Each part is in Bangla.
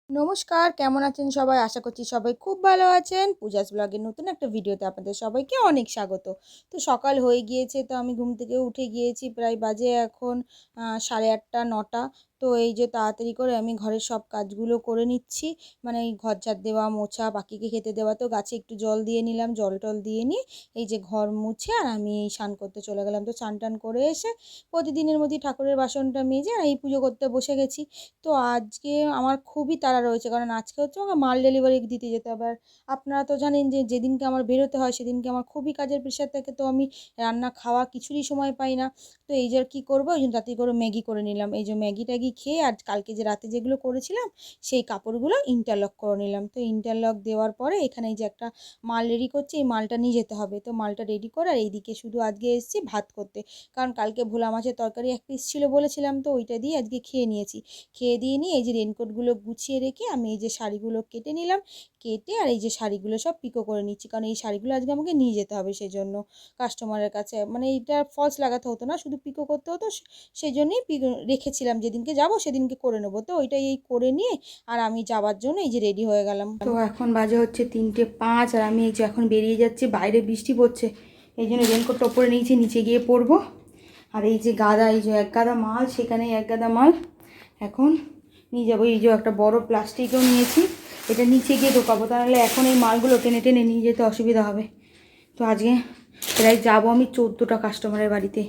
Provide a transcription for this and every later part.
নমস্কার, কেমন আছেন সবাই? আশা করছি সবাই খুব ভালো আছেন। পূজাস ব্লগের নতুন একটা ভিডিওতে আপনাদের সবাইকে অনেক স্বাগত। তো সকাল হয়ে গিয়েছে, তো আমি ঘুম থেকে উঠে গিয়েছি। প্রায় বাজে এখন 8:30 9টা। তো এই যে তাড়াতাড়ি করে আমি ঘরের সব কাজগুলো করে নিচ্ছি। মানে এই ঘর ঝাড় দেওয়া, মোছা, পাখিকে খেতে দেওয়া। তো গাছে একটু জল দিয়ে নিলাম, জল-টল দিয়ে নিয়ে এই যে ঘর মুছে আর আমি এই স্নান করতে চলে গেলাম। তো স্নান-টান করে এসে প্রতিদিনের মতোই ঠাকুরের বাসনটা মেজে আর এই পুজো করতে বসে গেছি। তো আজকে আমার খুবই তাড়া রয়েছে, কারণ আজকে হচ্ছে আমাকে মাল ডেলিভারি দিতে যেতে হবে। আর আপনারা তো জানেন যে যেদিনকে আমার বেরোতে হয় সেদিনকে আমার খুবই কাজের প্রেশার থাকে, তো আমি রান্না খাওয়া কিছুরই সময় পাই না। তো এই যে আর কী করবো, ওই জন্য তাড়াতাড়ি করে ম্যাগি করে নিলাম। এই যে ম্যাগি ট্যাগি খেয়ে আর কালকে যে রাতে যেগুলো করেছিলাম সেই কাপড়গুলো ইন্টারলক করে নিলাম। তো ইন্টারলক দেওয়ার পরে এখানে এই যে একটা মাল রেডি করছি, এই মালটা নিয়ে যেতে হবে। তো মালটা রেডি করে আর এইদিকে শুধু আজকে এসেছি ভাত করতে, কারণ কালকে ভোলা মাছের তরকারি এক পিস ছিল বলেছিলাম, তো ওইটা দিয়ে আজকে খেয়ে নিয়েছি। খেয়ে দিয়ে নিয়ে এই যে রেনকোটগুলো গুছিয়ে রেখে আমি এই যে শাড়িগুলো কেটে নিলাম। কেটে আর এই যে শাড়িগুলো সব পিকো করে নিচ্ছি, কারণ এই শাড়িগুলো আজকে আমাকে নিয়ে যেতে হবে, সেজন্য কাস্টমারের কাছে। মানে এইটা ফলস লাগাতে হতো না, শুধু পিকো করতে হতো। সেই জন্যই পিকো রেখেছিলাম, যেদিনকে যাব সেদিনকে করে নেবো। তো ওইটাই এই করে নিয়ে আর আমি যাওয়ার জন্য এই যে রেডি হয়ে গেলাম। তো এখন বাজে হচ্ছে 3টে 5 আর আমি এই যে এখন বেরিয়ে যাচ্ছি। বাইরে বৃষ্টি পড়ছে, এই জন্য রেনকোটটা ওপরে নিয়েছি, নিচে গিয়ে পরবো। আর এই যে গাদা, এই যে এক গাদা মাল, সেখানে এক গাদা মাল এখন নিয়ে যাবো। এই যে একটা বড় প্লাস্টিকও নিয়েছি, এটা নিচে গিয়ে ঢোকাবো, তাহলে এখন এই মালগুলো টেনে টেনে নিয়ে যেতে অসুবিধা হবে। তো আজকে প্রায় যাবো আমি 14টা কাস্টমারের বাড়িতে,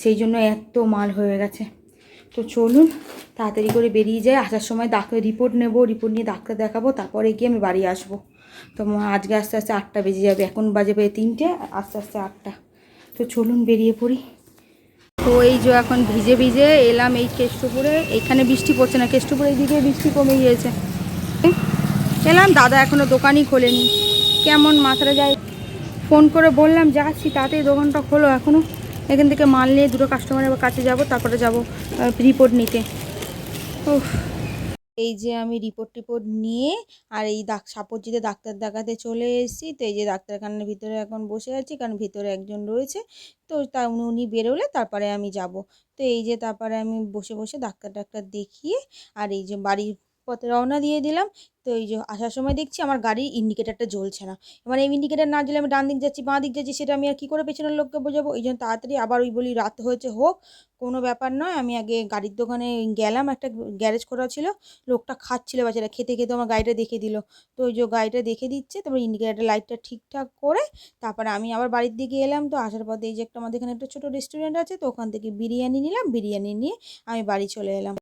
সেই জন্য এত মাল হয়ে গেছে। তো চলুন তাড়াতাড়ি করে বেরিয়ে যাই। আসার সময় ডাক্তার রিপোর্ট নেব, রিপোর্ট নিয়ে ডাক্তার দেখাবো, তারপরে গিয়ে আমি বাড়ি আসবো। তো আজকে আস্তে আস্তে 8টা বেজে যাবে, এখন বাজে প্রায় 3টে, আস্তে আস্তে 8টা। তো চলুন বেরিয়ে পড়ি। তো এই যে এখন ভিজে ভিজে এলাম এই কেষ্টপুরে। এখানে বৃষ্টি পড়ছে না, কেষ্টপুরে এইদিকে বৃষ্টি কমে গিয়েছে। এলাম, দাদা এখনও দোকানই খোলেনি, কেমন মাথাটা যায়। ফোন করে বললাম যাচ্ছি, তাতেই দোকানটা খোলো এখনও। এখান থেকে মাল নিয়ে দুটো কাস্টমারের কাছে যাব, তারপরে যাব রিপোর্ট নিতে। ও, এই যে আমি রিপোর্ট নিয়ে আর এই সাপোজিতে ডাক্তার দেখাতে চলে এসেছি। তো এই যে ডাক্তারখানার ভিতরে এখন বসে আছি, কারণ ভিতরে একজন রয়েছে। তো উনি বেরোলে তারপরে আমি যাব। তো এই যে তারপরে আমি বসে বসে ডাক্তার দেখিয়ে আর এই যে বাড়ির পথে রওনা দিয়ে দিলাম। তো এই যে আসার সময় দেখছি আমার গাড়ির ইন্ডিকেটারটা জ্বলছে না। এবার এই ইন্ডিকেটার না জ্বলে আমি ডান দিক যাচ্ছি বাঁ দিক যাচ্ছি, সেটা আমি আর কী করে পেছনের লোককে বোঝাবো। এই জন্য তাড়াতাড়ি আবার ওই বলি রাত হয়েছে হোক, কোনো ব্যাপার নয়। আমি আগে গাড়ির দোকানে গেলাম, একটা গ্যারেজ করা ছিল। লোকটা খাচ্ছিল বেচারা, খেতে খেতে আমার গাড়িটা দেখে দিল। তো ওই যে গাড়িটা দেখে দিচ্ছে, তারপর ইন্ডিকেটার লাইটটা ঠিকঠাক করে তারপরে আমি আবার বাড়ির দিকে এলাম। তো আসার পথে এই যে আমাদের এখানে একটা ছোটো রেস্টুরেন্ট আছে, তো ওখান থেকে বিরিয়ানি নিলাম, বিরিয়ানি নিয়ে আমি বাড়ি চলে এলাম।